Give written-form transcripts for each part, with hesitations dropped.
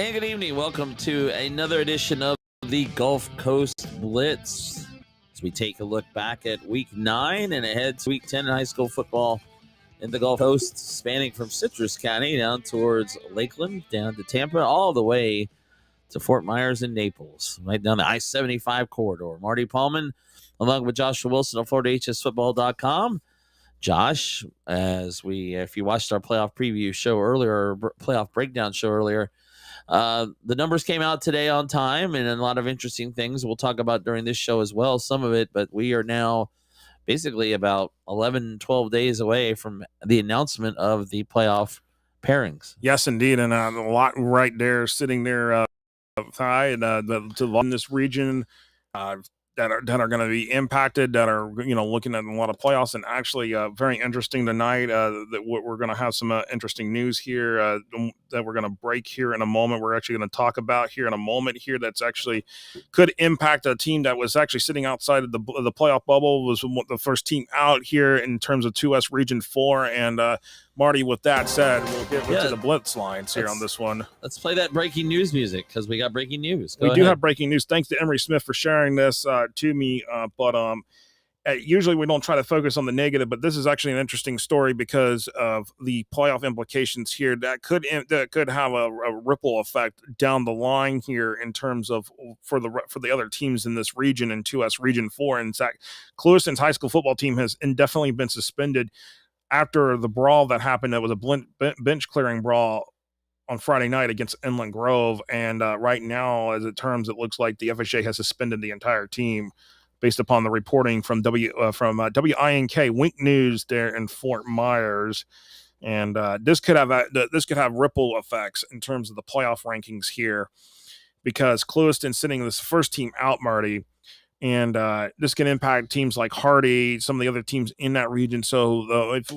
Hey, good evening. Welcome to another edition of the Gulf Coast Blitz. As we take a look back at Week 9 and ahead to Week 10 in high school football in the Gulf Coast, spanning from Citrus County down towards Lakeland, down to Tampa, all the way to Fort Myers and Naples, right down the I-75 corridor. Marty Pallman, along with Joshua Wilson of FloridaHSFootball.com. Josh, if you watched our playoff preview show earlier, or playoff breakdown show earlier, the numbers came out today on time, and a lot of interesting things we'll talk about during this show as well, some of it, but we are now basically about 11, 12 days away from the announcement of the playoff pairings. Yes, indeed, and a lot right there sitting there high and in this region that are going to be impacted, that are looking at a lot of playoffs, and actually very interesting tonight. That we're going to have some interesting news here that we're going to break here in a moment. We're actually going to talk about here in a moment here that's actually could impact a team that was actually sitting outside of the playoff bubble, was the first team out here in terms of 2S Region 4. And Marty, with that said, we'll get to the Blitz Lines here on this one. Let's play that breaking news music, because we got breaking news. We do have breaking news. Thanks to Emery Smith for sharing this to me. But usually we don't try to focus on the negative, but this is actually an interesting story because of the playoff implications here that could have a ripple effect down the line here in terms of for the other teams in this region in 2S Region 4. In fact, Clewiston's high school football team has indefinitely been suspended after the brawl that happened. That was a bench clearing brawl on Friday night against Inland Grove. And right now, as it turns, it looks like the FHA has suspended the entire team based upon the reporting from WINK Wink News there in Fort Myers. And this could have ripple effects in terms of the playoff rankings here, because Clewiston sitting this first team out, Marty, and this can impact teams like Hardy, some of the other teams in that region. So if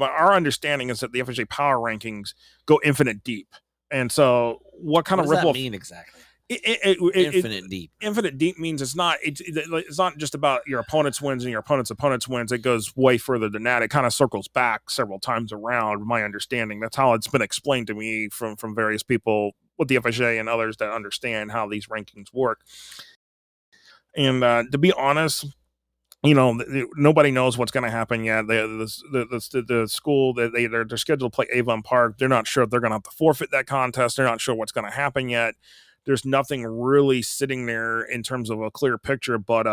our understanding is that the FHA power rankings go infinite deep. And so what kind of ripple does that mean exactly? Infinite deep. Infinite deep means it's not just about your opponent's wins and your opponent's wins. It goes way further than that. It kind of circles back several times around, my understanding. That's how it's been explained to me from various people with the FHA and others that understand how these rankings work. And to be honest, nobody knows what's going to happen yet. The school they're scheduled to play Avon Park. They're not sure if they're going to have to forfeit that contest. They're not sure what's going to happen yet. There's nothing really sitting there in terms of a clear picture. But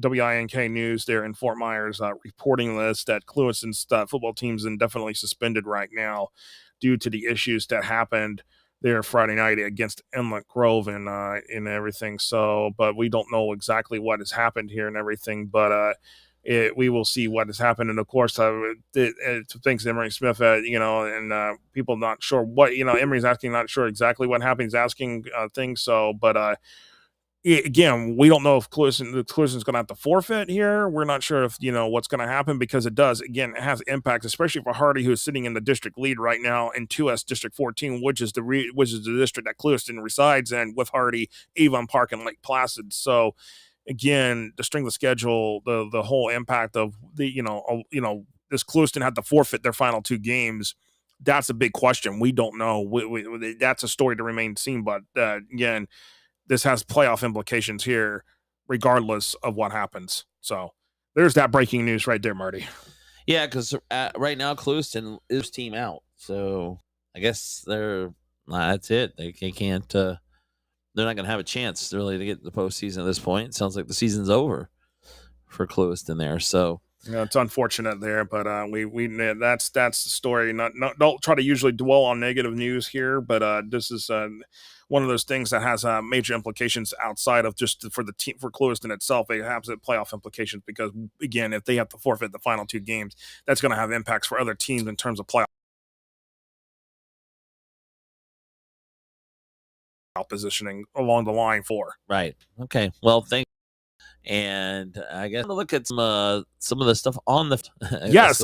WINK News there in Fort Myers reporting this, that Clewiston's football team's indefinitely suspended right now due to the issues that happened there Friday night against Inlet Grove and everything. So, but we don't know exactly what has happened here and everything. But we will see what has happened. And of course, thanks to Emery Smith, and people not sure what Emery's asking, not sure exactly what happened. He's asking things. So, but again, we don't know if Clewiston's going to have to forfeit here. We're not sure if what's going to happen, because it has impact, especially for Hardy, who's sitting in the district lead right now in 2S District 14, which is the district that Clewiston resides in, with Hardy, Avon Park, and Lake Placid. So again, the strength of schedule, the whole impact of this Clewiston had to forfeit their final two games. That's a big question. We don't know. That's a story to remain seen. But again, this has playoff implications here, regardless of what happens. So there's that breaking news right there, Marty. Yeah, because right now Clewiston is team out. So I guess that's it. They can't. They're not going to have a chance really to get to the postseason at this point. It sounds like the season's over for Clewiston there. So it's unfortunate there, but that's the story. Don't try to usually dwell on negative news here, but this is one of those things that has major implications outside of just for the team, for Clewiston itself. It has playoff implications, because again, if they have to forfeit the final two games, that's going to have impacts for other teams in terms of playoff positioning along the line for. Right. Okay. Well, thanks. And I guess to look at some of the stuff on the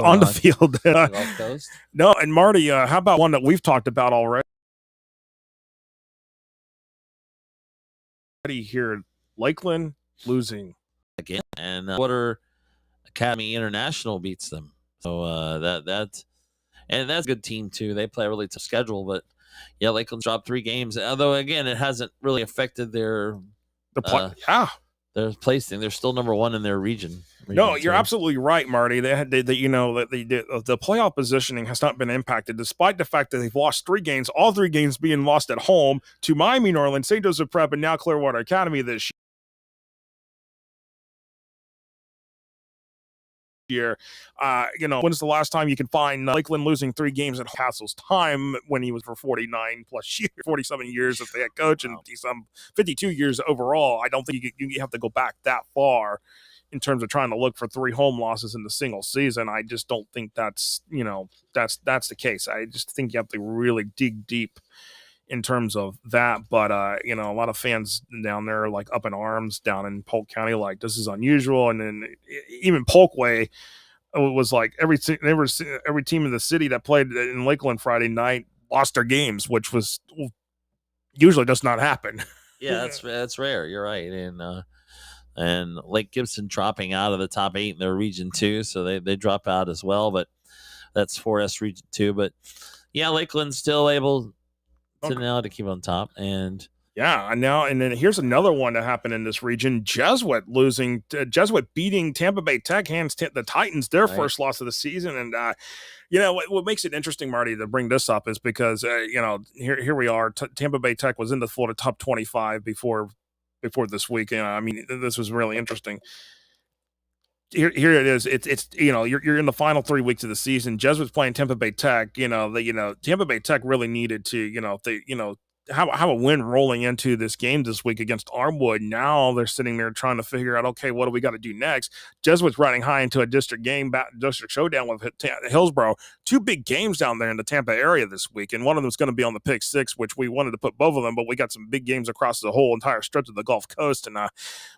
on the field. Gulf Coast. No, and Marty, how about one that we've talked about already here? Lakeland losing again, and Water Academy International beats them. So that's a good team too. They play a really tough schedule, but yeah, Lakeland dropped 3 games. Although again, it hasn't really affected their their placing. They're still number 1 in their region. No, you're 2. absolutely right, Marty. The playoff positioning has not been impacted, despite the fact that they've lost 3 games, all 3 games being lost at home to Miami, New Orleans, St. Joseph Prep, and now Clearwater Academy this year. When's the last time you can find Lakeland losing 3 games at Castle's time when he was for 47 years as the head coach and some 52 years overall? I don't think you have to go back that far in terms of trying to look for 3 home losses in the single season. I just don't think that's the case. I just think you have to really dig deep in terms of that. But a lot of fans down there are like up in arms down in Polk County, like this is unusual. And then even Polkway was like every team in the city that played in Lakeland Friday night lost their games, which was usually does not happen. Yeah, that's rare. You're right. And Lake Gibson dropping out of the top 8 in their region 2, so they drop out as well. But that's 4S region 2. But yeah, Lakeland's still able now to keep on top. And then here's another one that happened in this region. Jesuit beating Tampa Bay Tech, hands the Titans their first loss of the season. And what makes it interesting, Marty, to bring this up is because here we are. Tampa Bay Tech was in the Florida top 25 before this week. This was really interesting. Here it is. It's you're in the final 3 weeks of the season. Jesuits playing Tampa Bay Tech. Tampa Bay Tech really needed to have a win rolling into this game this week against Armwood. Now they're sitting there trying to figure out, okay, what do we got to do next? Jesuits riding high into a district showdown with Hillsborough. 2 big games down there in the Tampa area this week, and one of them is going to be on the Pick 6, which we wanted to put both of them, but we got some big games across the whole entire stretch of the Gulf Coast, and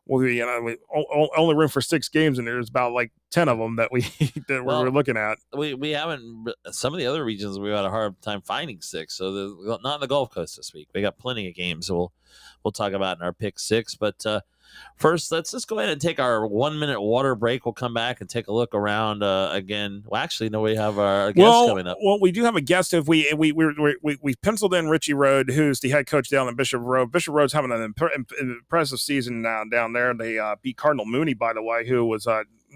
we only room for 6 games, and there's about like 10 of them that we're looking at. We haven't. Some of the other regions we've had a hard time finding 6, so not in the Gulf Coast this week. We got plenty of games we'll talk about in our Pick 6. But first, let's just go ahead and take our 1-minute water break. We'll come back and take a look around again. Well, actually, no, we have our guest coming up. Well, we do have a guest. If we penciled in Richie Road, who's the head coach down in Bishop Road. Bishop Road's having an impressive season now down there. They beat Cardinal Mooney, by the way, who was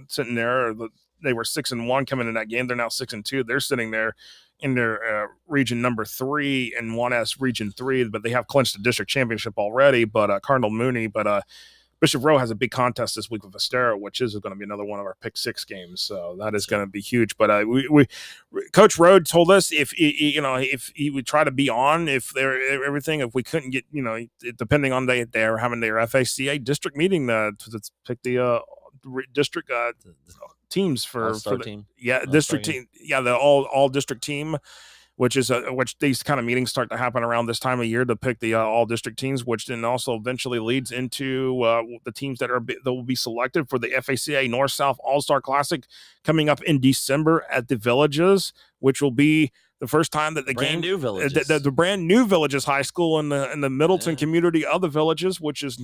sitting there. They were 6-1 coming in that game. They're now 6-2. They're sitting there in their region number 3 and 1S region 3, but they have clinched the district championship already. But Cardinal Mooney, Bishop Row has a big contest this week with Estero, which is going to be another one of our Pick 6 games. So that is going to be huge. But Coach Rode told us if he would try to be on, if we couldn't get, depending on they're having their FACA district meeting to pick the district teams for the team. District team. Yeah, the all district team, which these kind of meetings start to happen around this time of year to pick the all district teams, which then also eventually leads into the teams that will be selected for the FACA North South All-Star Classic coming up in December at the Villages, which will be the first time that the brand new Villages High School in the Middleton community of the Villages, which is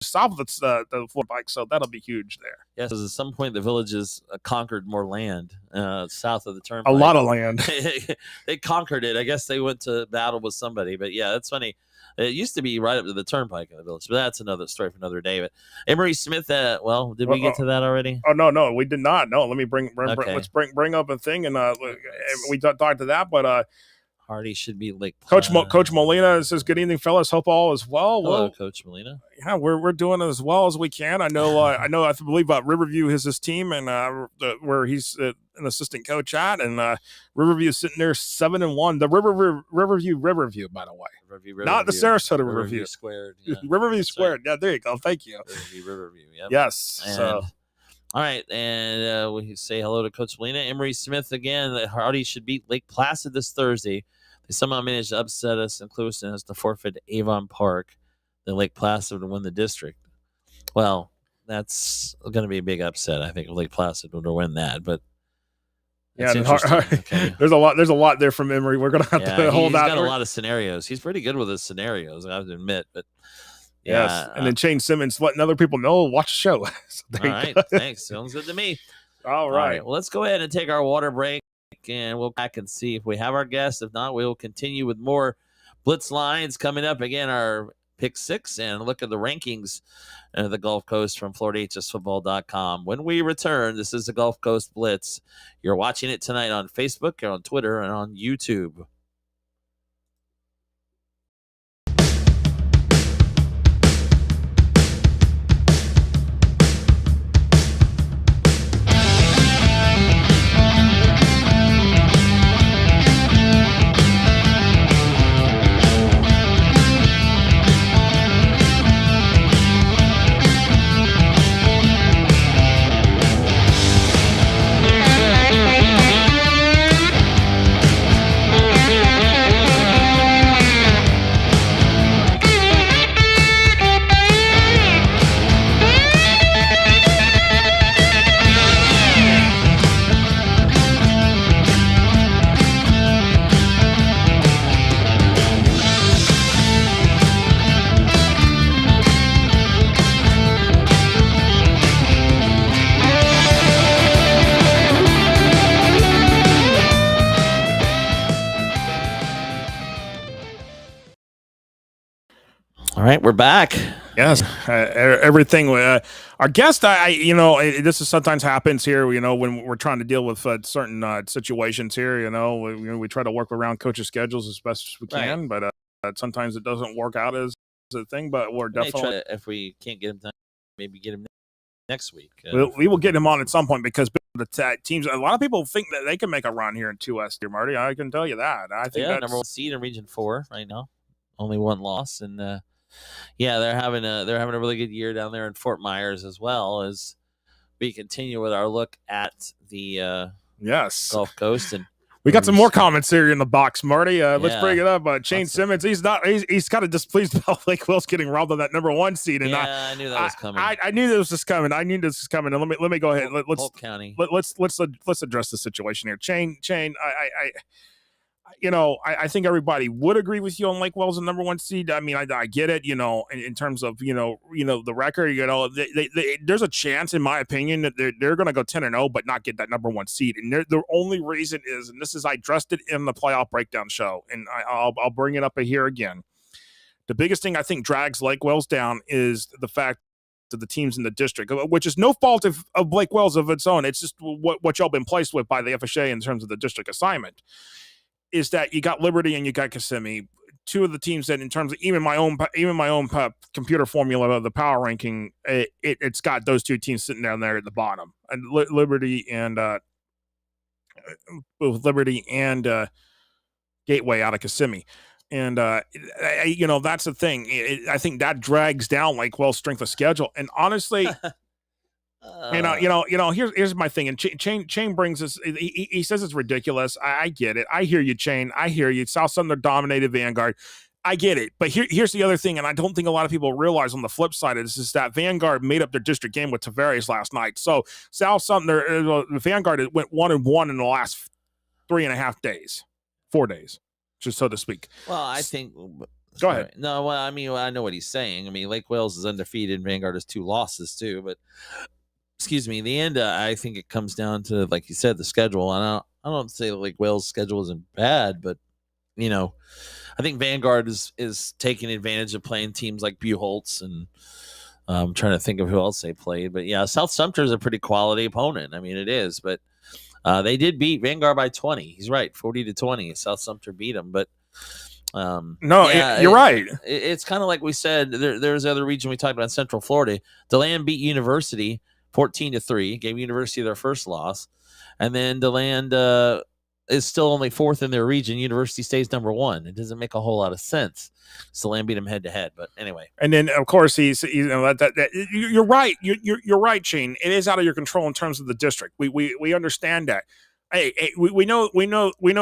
south of the Florida Pike, so that'll be huge there. Yes, because at some point the Villages conquered more land south of the Turnpike. A lot of land. They conquered it. I guess they went to battle with somebody, but yeah, that's funny. It used to be right up to the Turnpike in the Village, but that's another story for another day. But Emory Smith, did we get to that already? Oh no, we did not. No, let me let's bring up a thing, and we talked to that, but Hardy should be like Coach Molina says, "Good evening, fellas. Hope all is well." Hello, Coach Molina. Yeah, we're doing as well as we can. I believe Riverview is his team, and where he's an assistant coach at, and Riverview is sitting there 7-1. The Riverview, by the way, Riverview, not the Sarasota Riverview squared. Yeah. Riverview squared. Yeah, there you go. Thank you. Riverview. Yep. Yes. All right, and we say hello to Coach Molina. Emory Smith again. Hardy should beat Lake Placid this Thursday. They somehow managed to upset us, and Clewiston has to forfeit Avon Park. Then Lake Placid to win the district. Well, that's going to be a big upset, I think, if Lake Placid would win that. But yeah, okay. There's a lot there from Emory. We're going to have to hold out. He's got a lot of scenarios. He's pretty good with his scenarios, I have to admit. But yes, and then Shane Simmons letting other people know, watch the show. So all right, thanks. Sounds good to me. All right. Well, let's go ahead and take our water break. break, and we'll back and see if we have our guest. If not, we'll continue with more Blitz Lines coming up. Again, our pick 6 and look at the rankings of the Gulf Coast from FloridaHSFootball.com. When we return, this is the Gulf Coast Blitz. You're watching it tonight on Facebook, on Twitter, and on YouTube. All right, we're back. Yes, everything. Our guest, this is sometimes happens here. When we're trying to deal with certain situations here, we try to work around coaches' schedules as best as we can, but sometimes it doesn't work out as a thing. But we're definitely, if we can't get him done, maybe get him next week. We will get him on at some point because the teams. A lot of people think that they can make a run here in 2S, here, Marty. I can tell you that. I think that's number 1 seed in Region 4 right now. Only 1 loss, and they're having a really good year down there in Fort Myers, as well as we continue with our look at the Gulf Coast. And we got some more comments here in the box, Marty. Let's bring it up. Shane Simmons, he's kind of displeased about Lake Wells getting robbed on that number 1 seed. And I knew that was coming. I knew this was coming. And let me go ahead. Polk County. Let's address the situation here. Shane, I think everybody would agree with you on Lake Wells and number 1 seed. I mean, I get it, in terms of, the record, there's a chance, in my opinion, that they're going to go 10-0, but not get that number 1 seed. And the only reason is, and this is, I addressed it in the playoff breakdown show, and I'll bring it up here again. The biggest thing I think drags Lake Wells down is the fact that the teams in the district, which is no fault of Lake Wells of its own. It's just what y'all been placed with by the FHA in terms of the district assignment. Is that you got Liberty and you got Kissimmee, 2 of the teams that, in terms of even my own computer formula of the power ranking, it's got those 2 teams sitting down there at the bottom, and Liberty and Gateway out of Kissimmee, and that's the thing. I think that drags down Lake Wells' strength of schedule, and honestly. Here's my thing. And Chain brings us. He says it's ridiculous. I get it. I hear you, Chain. I hear you. South Sumter dominated Vanguard. I get it. But here's the other thing, and I don't think a lot of people realize on the flip side of this is that Vanguard made up their district game with Tavares last night. So South Sumter, Vanguard went 1-1 in the last 4 days, just so to speak. Well, I think. Go ahead. No, well, I mean, I know what he's saying. I mean, Lake Wells is undefeated. Vanguard has 2 losses too, but. Excuse me. In the end, I think it comes down to, like you said, the schedule. And I don't say Lake Wells' schedule isn't bad, but I think Vanguard is taking advantage of playing teams like Buchholz, and I'm trying to think of who else they played. But yeah, South Sumter is a pretty quality opponent. I mean, it is, but they did beat Vanguard by 20. He's right, 40-20. South Sumter beat them, but. You're right. It's kind of like we said. There's other region we talked about, Central Florida. DeLand beat University 14-3, gave University their first loss, and then DeLand is still only 4th in their region. University stays number 1. It doesn't make a whole lot of sense. So DeLand beat him head to head, but anyway. And then of course you're right. You're right, Shane. It is out of your control in terms of the district. We understand that. Hey, we know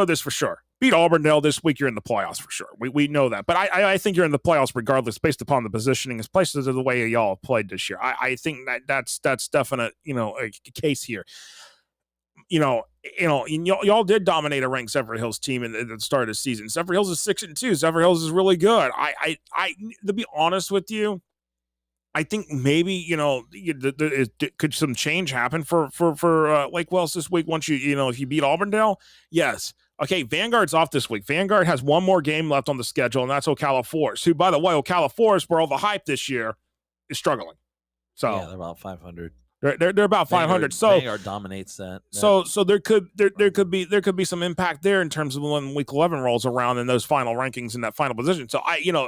this for sure. Beat Auburndale this week, you're in the playoffs for sure. We know that. But I think you're in the playoffs regardless, based upon the positioning, as places of the way y'all played this year. I think that's definite, a case here. Y'all did dominate a ranked Zephyr Hills team at the start of the season. Zephyr Hills is 6-2. Zephyr Hills is really good. I to be honest with you, I think maybe could some change happen for Lake Wells this week once if you beat Auburndale. Yes. Okay, Vanguard's off this week. Vanguard has one more game left on the schedule, and that's Ocala Forest, who, by the way, Ocala Forest, where all the hype this year, is struggling. So yeah, they're about 500. They're about 500. So Vanguard dominates that. So there could be some impact there in terms of when week 11 rolls around and those final rankings in that final position. So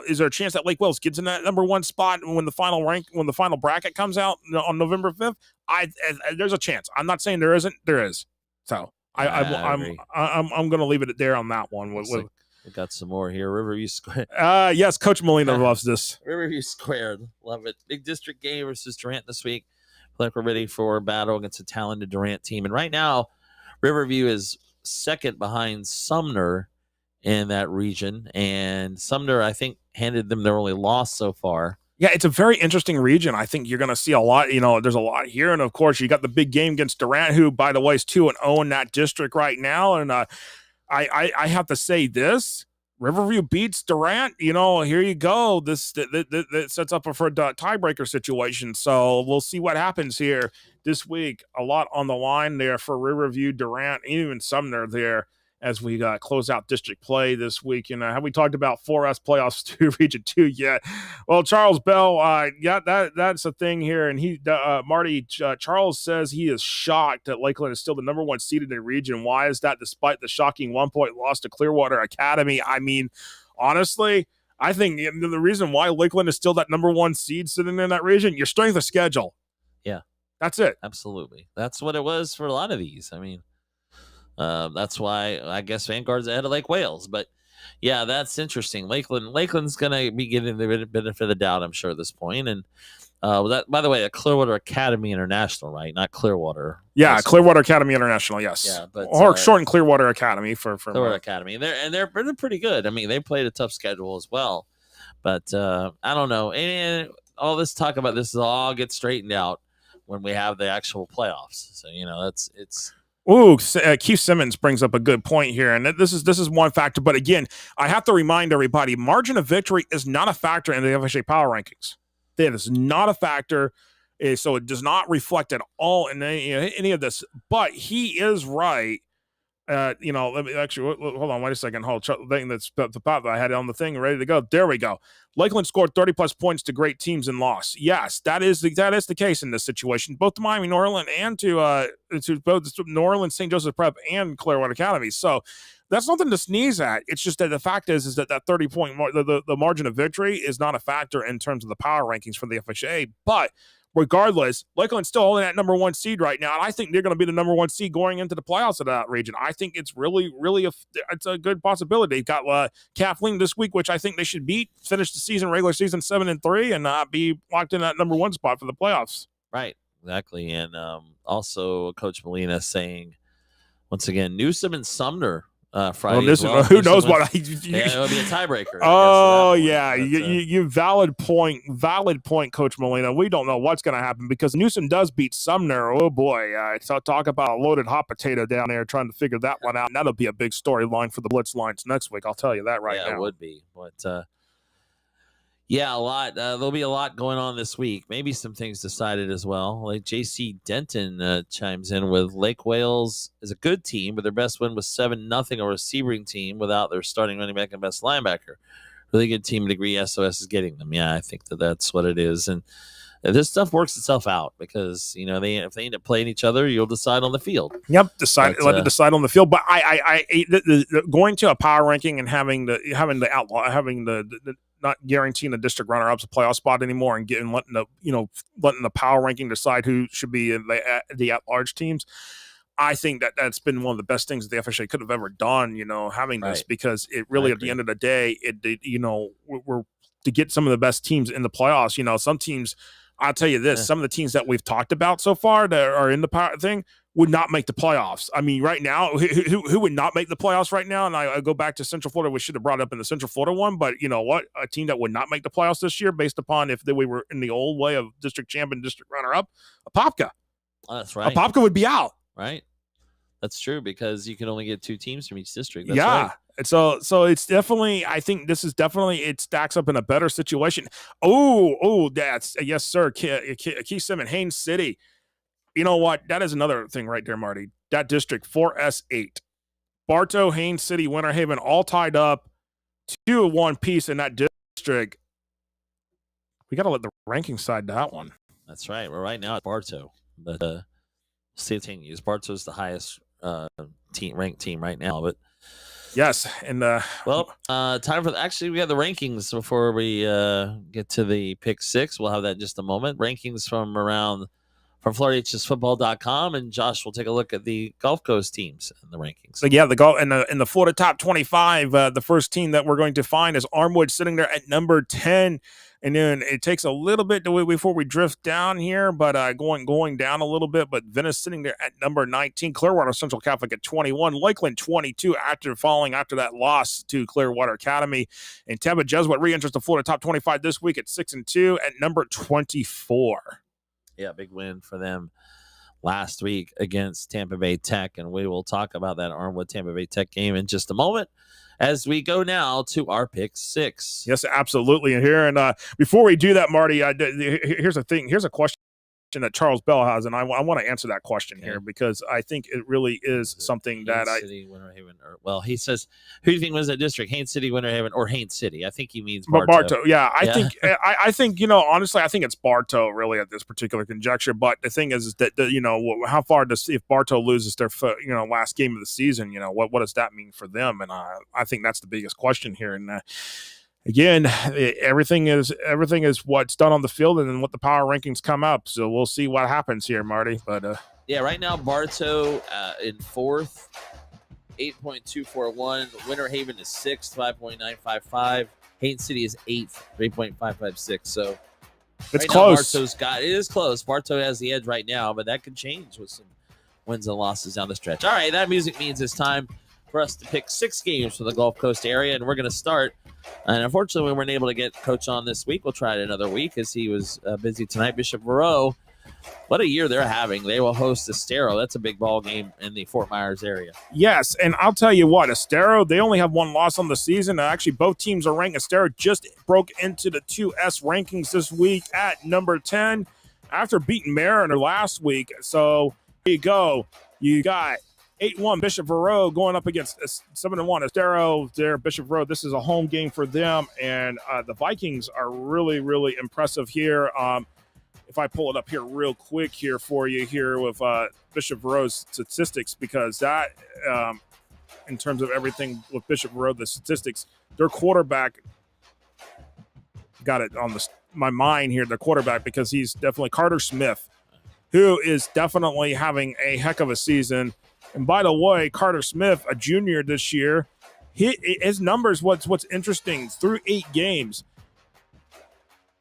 is there a chance that Lake Wells gets in that number one spot when the final bracket comes out on November 5th? There's a chance. I'm not saying there isn't. There is. So I'm going to leave it there on that one. We got some more here. Riverview Square. Yes, Coach Molina loves this. Riverview Squared. Love it. Big district game versus Durant this week. Like we're ready for a battle against a talented Durant team. And right now, Riverview is second behind Sumner in that region. And Sumner, I think, handed them their only loss so far. Yeah, it's a very interesting region. I think you're going to see a lot. There's a lot here. And, of course, you got the big game against Durant, who, by the way, is 2-0 in that district right now. And I have to say this. Riverview beats Durant, here you go. This sets up for a tiebreaker situation. So we'll see what happens here this week. A lot on the line there for Riverview, Durant, even Sumner there as we close out district play this week. And have we talked about 4S playoffs to Region 2 yet? Well, Charles Bell, that's a thing here. And Charles says he is shocked that Lakeland is still the number one seed in the region. Why is that despite the shocking 1-point loss to Clearwater Academy? I mean, honestly, I think the reason why Lakeland is still that number one seed sitting in that region, your strength of schedule. Yeah. That's it. Absolutely. That's what it was for a lot of these. I mean, that's why I guess Vanguard's ahead of Lake Wales. But, yeah, that's interesting. Lakeland's going to be getting the benefit of the doubt, I'm sure, at this point. And, that, by the way, a Clearwater Academy International, right? Not Clearwater. Yeah, Clearwater Academy International, yes. Yeah, but shortened Clearwater Academy for Clearwater Academy. They're pretty good. I mean, they played a tough schedule as well. But I don't know. And all this talk about this all gets straightened out when we have the actual playoffs. So, it's Ooh, Keith Simmons brings up a good point here, and this is one factor. But again, I have to remind everybody: margin of victory is not a factor in the FHA power rankings. That is not a factor, so it does not reflect at all in any of this. But he is right. Let me actually hold on. Wait a second. Hold thing that's the pop. I had it on the thing ready to go. There we go. Lakeland scored 30+ points to great teams and lost. Yes, that is the case in this situation. Both to Miami Norland and to both New Orleans, St. Joseph Prep, and Clearwater Academy. So that's nothing to sneeze at. It's just that the fact is that 30-point the margin of victory is not a factor in terms of the power rankings for the FHA, but. Regardless, Lakeland's still holding that number one seed right now, and I think they're going to be the number one seed going into the playoffs of that region. I think it's really, really it's a good possibility. They've got Kathleen this week, which I think they should beat, finish the regular season 7-3, and be locked in that number one spot for the playoffs. Right, exactly. And also Coach Molina saying, once again, Newsom and Sumner Friday. Well, who knows what? Yeah, it would be a tiebreaker. Oh, yeah. You valid point, Coach Molina. We don't know what's going to happen because Newsom does beat Sumner. Oh, boy. Talk about a loaded hot potato down there trying to figure that one out. And that'll be a big storyline for the Blitz Lines next week. I'll tell you that right now. Yeah, it would be. But, yeah, a lot. There'll be a lot going on this week. Maybe some things decided as well. Like J.C. Denton chimes in with Lake Wales is a good team, but their best win was 7-0 over a Sebring team without their starting running back and best linebacker. Really good team degree SOS is getting them. Yeah, I think that's what it is. And this stuff works itself out because, if they end up playing each other, you'll decide on the field. Yep, let it decide on the field. But going to a power ranking and having the not guaranteeing the district runner-ups a playoff spot anymore and letting the power ranking decide who should be in the at-large teams. I think that's been one of the best things that the FHA could have ever done, having this because it really, at the end of the day, we're to get some of the best teams in the playoffs. Some teams, I'll tell you this, some of the teams that we've talked about so far that are in the power thing would not make the playoffs. I mean, right now, who would not make the playoffs right now? And I go back to Central Florida. We should have brought up in the Central Florida one, but you know what? A team that would not make the playoffs this year based upon if we were in the old way of district champion, district runner-up, Apopka. Oh, that's right. Apopka would be out. Right. That's true because you can only get two teams from each district. That's right. So it's definitely, I think this is definitely, it stacks up in a better situation. That's yes, sir. Keith Simmons, Haines City. You know what? That is another thing right there, Marty. That district 4S8, Bartow, Haines City, Winter Haven, all tied up 2-1 piece in that district. We got to let the ranking side that one. That's right. We're right now at Bartow, but see it continues. Bartow's the highest ranked team right now, but. Yes, and time for actually we have the rankings before we get to the pick six. We'll have that in just a moment. Rankings from FloridaHSFootball.com, and Josh will take a look at the Gulf Coast teams and the rankings. So yeah, in the Florida top 25, the first team that we're going to find is Armwood sitting there at number 10. And then it takes a little bit before we drift down here, but going down a little bit. But Venice sitting there at number 19, Clearwater Central Catholic at 21, Lakeland 22 after that loss to Clearwater Academy, and Tampa Jesuit re-enters the Florida top 25 this week at 6-2 at number 24. Yeah, big win for them last week against Tampa Bay Tech, and we will talk about that Armwood Tampa Bay Tech game in just a moment, as we go now to our pick six. Yes, absolutely. And here, and before we do that, Marty, here's a thing. Here's a question that Charles Bell has, and I want to answer that question here because I think it really is something that City, Winter Haven, he says, who do you think wins that district? Haines City, Winter Haven, or Haines City? I think he means Bartow. Bartow, yeah. I think honestly, I think it's Bartow really at this particular conjecture. But the thing is that how far does if Bartow loses their last game of the season, what does that mean for them? And I think that's the biggest question here. And again, everything is what's done on the field and then what the power rankings come up. So we'll see what happens here, Marty. But right now Bartow in fourth, 8.241. Winter Haven is sixth, 5.955. Haines City is eighth, 3.556. So it's close. It is close. Bartow has the edge right now, but that could change with some wins and losses down the stretch. All right, that music means it's time for us to pick 6 games from the Gulf Coast area, and we're going to start. And unfortunately, we weren't able to get Coach on this week. We'll try it another week as he was busy tonight. Bishop Moreau, what a year they're having. They will host Estero. That's a big ball game in the Fort Myers area. Yes, and I'll tell you what, Estero, they only have one loss on the season. Actually, both teams are ranked. Estero just broke into the 2S rankings this week at number 10 after beating Mariner last week. So here you go. You got 8-1 Bishop Moreau going up against 7-1 Estero. There, Bishop Moreau. This is a home game for them, and the Vikings are really, really impressive here. If I pull it up here real quick here for you here with Bishop Moreau's statistics, because that, in terms of everything with Bishop Moreau, the statistics, their quarterback got it on my mind here. The quarterback, because he's definitely Carter Smith, who is definitely having a heck of a season. And by the way, Carter Smith, a junior this year, his numbers, what's interesting, through 8 games,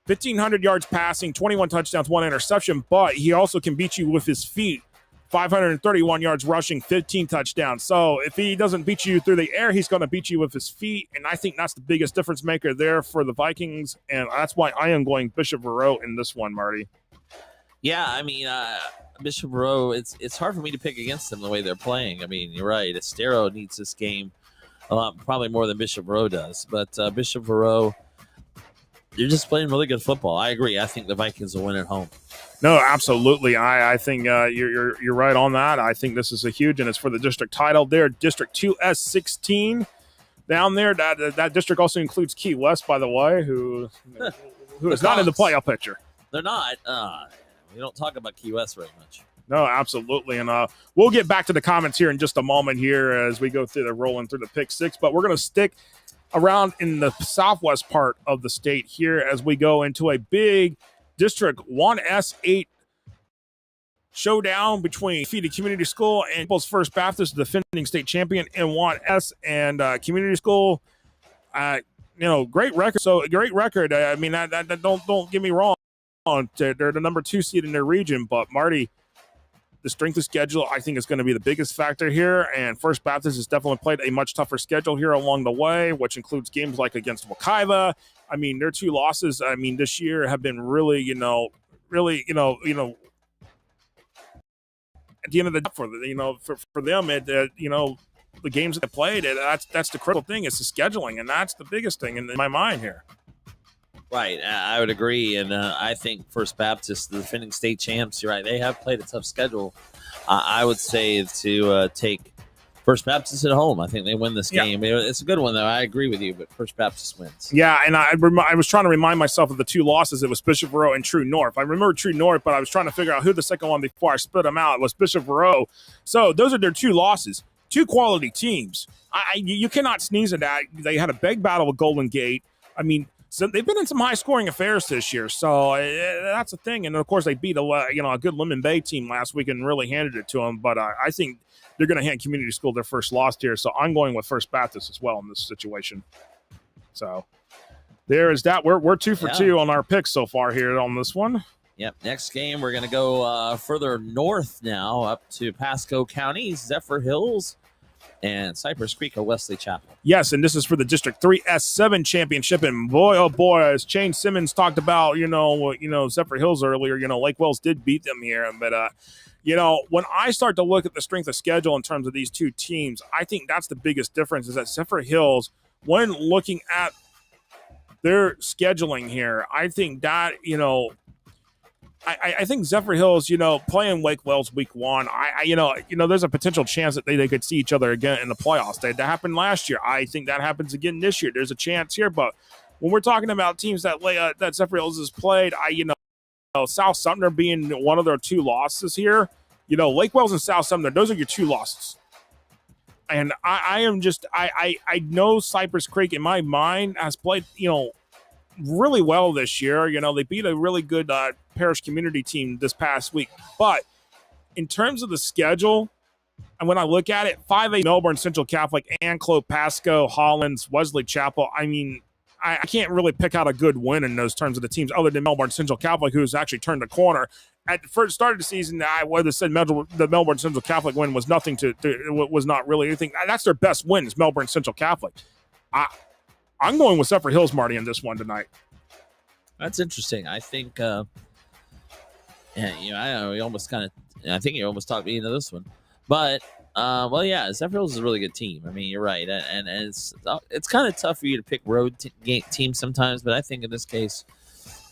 1,500 yards passing, 21 touchdowns, 1 interception, but he also can beat you with his feet. 531 yards rushing, 15 touchdowns. So if he doesn't beat you through the air, he's going to beat you with his feet, and I think that's the biggest difference maker there for the Vikings, and that's why I am going Bishop Moreau in this one, Marty. Yeah, I mean, Bishop Moreau, it's hard for me to pick against them the way they're playing. I mean, you're right. Estero needs this game a lot, probably more than Bishop Moreau does. But Bishop Moreau, you're just playing really good football. I agree. I think the Vikings will win at home. No, absolutely. I think you're right on that. I think this is a huge, and it's for the district title there. District 2S16 down there. That district also includes Key West, by the way, who is not in the playoff picture. They're not. We don't talk about Key West very much. No, absolutely. And we'll get back to the comments here in just a moment here as we go through rolling through the pick 6. But we're going to stick around in the southwest part of the state here as we go into a big District 1S8 showdown between Feedy Community School and Naples First Baptist, the defending state champion in 1S, and Community School. Great record. So great record. I mean, don't get me wrong. They're the number 2 seed in their region, but Marty, the strength of schedule I think is going to be the biggest factor here, and First Baptist has definitely played a much tougher schedule here along the way, which includes games like against Wekiva. I mean, their 2 losses, I mean, this year have been really, at the end of the day for them, the games that they played. That's the critical thing. It's the scheduling, and that's the biggest thing in my mind here. Right, I would agree, and I think First Baptist, the defending state champs, you're right, they have played a tough schedule. I would say to take First Baptist at home. I think they win this game. It's a good one, though. I agree with you, but First Baptist wins. Yeah, and I was trying to remind myself of the two losses. It was Bishop Verot and True North. I remember True North, but I was trying to figure out who the second one before I split them out. It was Bishop Verot. So those are their two losses. Two quality teams. You cannot sneeze at that. They had a big battle with Golden Gate. I mean, so they've been in some high-scoring affairs this year, so that's a thing. And, of course, they beat a good Lemon Bay team last week and really handed it to them. But I think they're going to hand Community School their first loss here, so I'm going with First Baptist as well in this situation. So there is that. We're 2 for 2 on our picks so far here on this one. Yep. Next game, we're going to go further north now up to Pasco County, Zephyr Hills, and Cypress Creek or Wesley Chapel. Yes, and this is for the District 3S7 championship. And boy, oh boy, as Shane Simmons talked about, Zephyr Hills earlier, Lake Wells did beat them here. But, when I start to look at the strength of schedule in terms of these two teams, I think that's the biggest difference is that Zephyr Hills, when looking at their scheduling here, I think that, I think Zephyr Hills, playing Lake Wells week 1, there's a potential chance that they could see each other again in the playoffs. That happened last year. I think that happens again this year. There's a chance here, but when we're talking about teams that Zephyr Hills has played, South Sumter being one of their two losses here, Lake Wells and South Sumter, those are your two losses. And I know Cypress Creek in my mind has played, really well this year. They beat a really good parish community team this past week. But in terms of the schedule, and when I look at it, 5A Melbourne Central Catholic, Anclo, Pasco, Hollins, Wesley Chapel, I can't really pick out a good win in those terms of the teams other than Melbourne Central Catholic, who's actually turned the corner. At the first start of the season, I would have said the Melbourne Central Catholic win was nothing was not really anything. That's their best win is Melbourne Central Catholic. I'm going with Zephyr Hills, Marty, in this one tonight. That's interesting. I think, I think you almost talked me into this one. But, Zephyr Hills is a really good team. I mean, you're right. And it's kind of tough for you to pick road teams sometimes, but I think in this case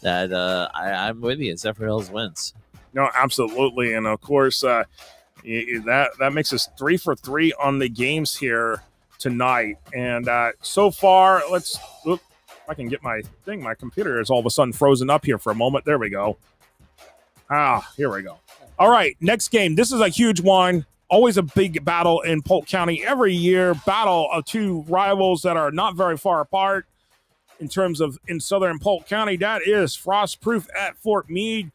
that I'm with you. Zephyr Hills wins. No, absolutely. And, of course, that makes us 3 for 3 on the games here tonight. And so far, let's look. If I can get my thing. My computer is all of a sudden frozen up here for a moment. There we go. Here we go. All right, next game. This is a huge one. Always a big battle in Polk County every year. Battle of two rivals that are not very far apart in terms of in southern Polk County. That is Frostproof at Fort Meade.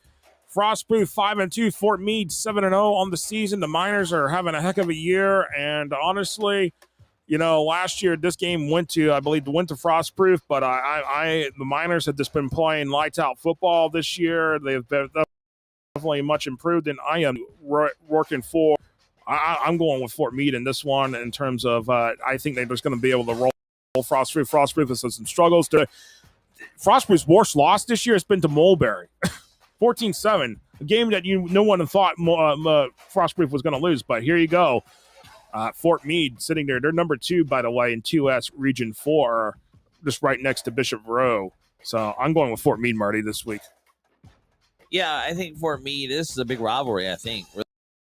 Frostproof 5-2, Fort Meade 7-0 on the season. The Miners are having a heck of a year, and honestly, last year this game went to Frostproof, but the Miners have just been playing lights out football this year. They've definitely much improved, and I am working for. I'm going with Fort Meade in this one in terms of I think they're just going to be able to roll Frostproof. Frostproof has had some struggles. Frostproof's worst loss this year has been to Mulberry. 14-7, a game that no one thought Frostproof was going to lose, but here you go. Fort Meade sitting there. They're number 2, by the way, in 2S Region 4, just right next to Bishop Row. So I'm going with Fort Meade, Marty, this week. Yeah, I think Fort Meade, this is a big rivalry, I think,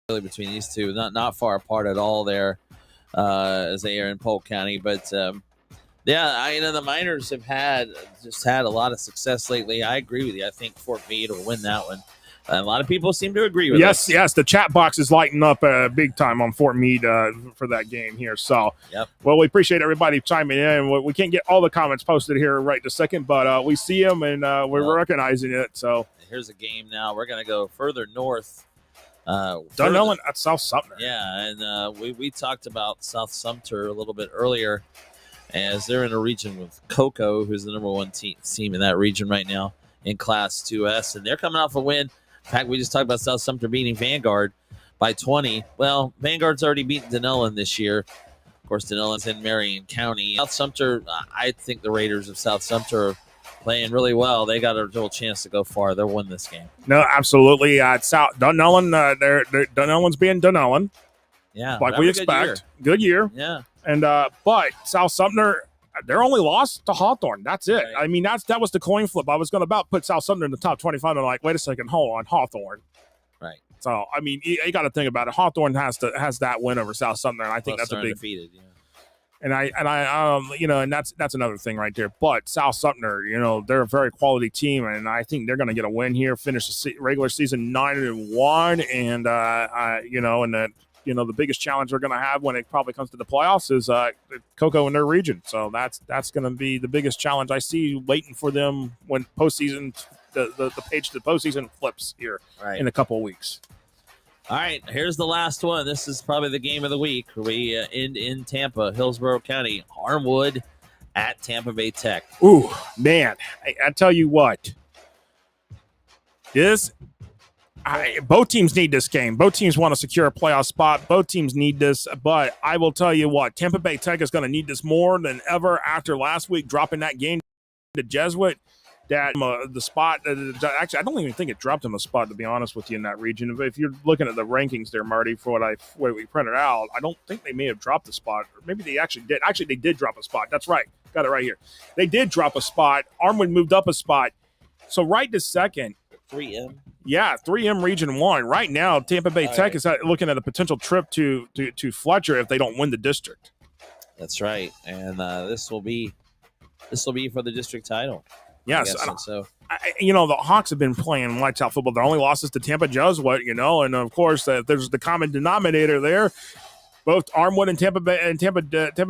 really between these two. Not far apart at all there as they are in Polk County. But, the Miners have had a lot of success lately. I agree with you. I think Fort Meade will win that one. And a lot of people seem to agree with us. Yes, the chat box is lighting up big time on Fort Meade for that game here. So, Well, we appreciate everybody chiming in. We can't get all the comments posted here right this second, but we see them and we're recognizing it. So here's a game now. We're going to go further north. Dunellen at South Sumter. Yeah, and we talked about South Sumter a little bit earlier as they're in a region with Cocoa, who's the number 1 team in that region right now in Class 2S, and they're coming off a win. In fact, we just talked about South Sumter beating Vanguard by 20. Well, Vanguard's already beaten Dunellen this year. Of course, Dunellen's in Marion County. South Sumter, I think the Raiders of South Sumter are playing really well. They got a real chance to go far. They'll win this game. No, absolutely. Dunellen, Dunellen's being Dunellen. Yeah. like we expect. Good year. Yeah. And but South Sumter, their only loss to Hawthorne. That's it. Right. I mean, that was the coin flip. I was going to about put South Sumter in the top 25. And I'm like, wait a second, hold on, Hawthorne. Right. So I mean, you got to think about it. Hawthorne has that win over South Sumter, and I think that's a big. Defeated, yeah. And and that's another thing right there. But South Sumter, they're a very quality team, and I think they're going to get a win here. Finish the regular season 9-1, and the biggest challenge they're going to have when it probably comes to the playoffs is Cocoa in their region. So that's going to be the biggest challenge I see waiting for them when postseason the page to the postseason flips here in a couple of weeks. All right, here's the last one. This is probably the game of the week. We end in Tampa, Hillsborough County, Armwood at Tampa Bay Tech. Ooh, man, I tell you what, both teams need this game. Both teams want to secure a playoff spot. Both teams need this, but I will tell you what, Tampa Bay Tech is going to need this more than ever after last week dropping that game to Jesuit. That the spot, actually, I don't even think it dropped him a spot, to be honest with you, in that region. If you're looking at the rankings there, Marty, for what we printed out, I don't think they may have dropped a spot. Or maybe they actually did. Actually, they did drop a spot. That's right. Got it right here. They did drop a spot. Armwood moved up a spot. So right this second. 3M? Yeah, 3M Region 1. Right now, Tampa Bay Tech is looking at a potential trip to Fletcher if they don't win the district. That's right. And this will be for the district title. Yes, so. The Hawks have been playing lights out football. Their only losses to Tampa Jesuit, and of course there's the common denominator there. Both Armwood and Tampa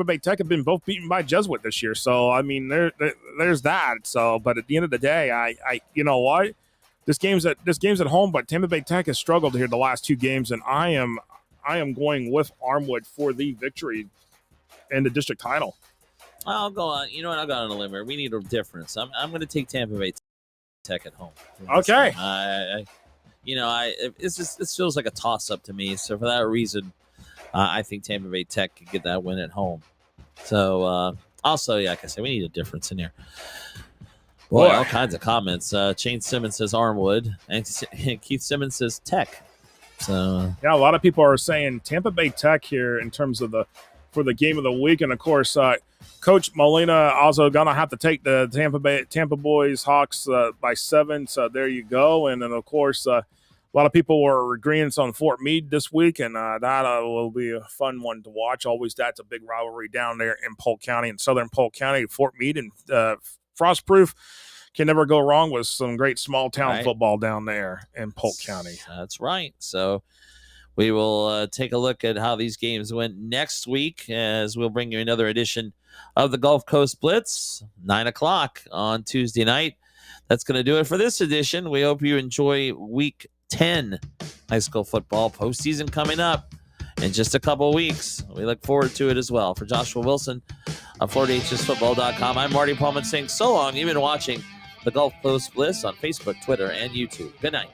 Bay Tech have been both beaten by Jesuit this year. So I mean, there's that. So, but at the end of the day, I you know what, this game's at home, but Tampa Bay Tech has struggled here the last two games, and I am going with Armwood for the victory and the district title. I'll go on. You know what? I'll go on a limb here. We need a difference. I'm going to take Tampa Bay Tech at home. Okay. This feels like a toss-up to me. So for that reason, I think Tampa Bay Tech could get that win at home. So also, like I said, we need a difference in here. Boy, all kinds of comments. Shane Simmons says Armwood, and Keith Simmons says Tech. So yeah, a lot of people are saying Tampa Bay Tech here in terms of for the game of the week, and of course, Coach Molina also gonna have to take the Tampa Boys Hawks by 7. So there you go. And then of course, a lot of people were agreeing on Fort Meade this week, and that will be a fun one to watch. Always, that's a big rivalry down there in Polk County, in southern Polk County. Fort Meade and Frostproof can never go wrong with some great small town football down there in Polk County. That's right. So we will take a look at how these games went next week, as we'll bring you another edition of the Gulf Coast Blitz, 9:00 on Tuesday night. That's going to do it for this edition. We hope you enjoy Week 10 high school football. Postseason coming up in just a couple of weeks. We look forward to it as well. For Joshua Wilson of FloridaHSFootball.com, I'm Marty Pallman saying so long. You've been watching the Gulf Coast Blitz on Facebook, Twitter, and YouTube. Good night.